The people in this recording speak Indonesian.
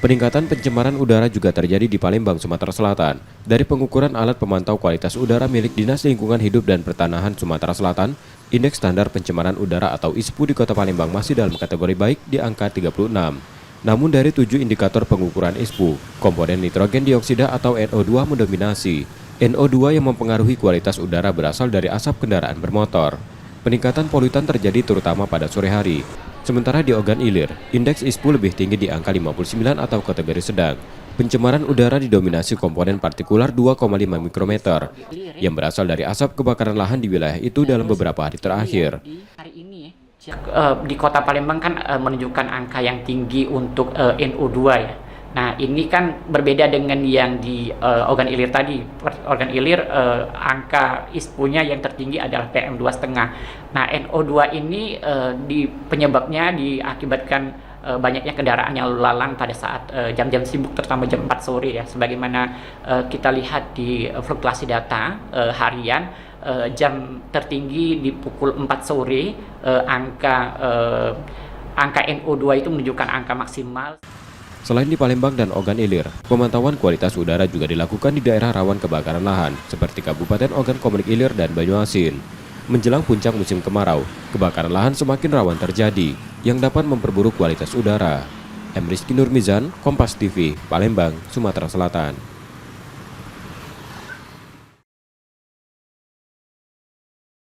Peningkatan pencemaran udara juga terjadi di Palembang, Sumatera Selatan. Dari pengukuran alat pemantau kualitas udara milik Dinas Lingkungan Hidup dan Pertanahan Sumatera Selatan, indeks standar pencemaran udara atau ISPU di Kota Palembang masih dalam kategori baik di angka 36. Namun dari 7 indikator pengukuran ISPU, komponen nitrogen dioksida atau NO2 mendominasi. NO2 yang mempengaruhi kualitas udara berasal dari asap kendaraan bermotor. Peningkatan polutan terjadi terutama pada sore hari. Sementara di Ogan Ilir, indeks ISPU lebih tinggi di angka 59 atau kategori sedang. Pencemaran udara didominasi komponen partikular 2,5 mikrometer yang berasal dari asap kebakaran lahan di wilayah itu dalam beberapa hari terakhir. Di Kota Palembang kan menunjukkan angka yang tinggi untuk NO2 ya. Nah, ini kan berbeda dengan yang di Ogan Ilir tadi. Ogan Ilir angka ISPU-nya yang tertinggi adalah PM2,5. Nah, NO2 ini penyebabnya diakibatkan banyaknya kendaraan yang lalu lalang pada saat jam-jam sibuk, terutama jam 4 sore ya. Sebagaimana kita lihat di fluktuasi data harian, jam tertinggi di pukul 4 sore, angka NO2 itu menunjukkan angka maksimal. Selain di Palembang dan Ogan Ilir, pemantauan kualitas udara juga dilakukan di daerah rawan kebakaran lahan, seperti Kabupaten Ogan Komering Ilir dan Banyuasin. Menjelang puncak musim kemarau, kebakaran lahan semakin rawan terjadi, yang dapat memperburuk kualitas udara. Rizky Nurmizan, Kompas TV, Palembang, Sumatera Selatan.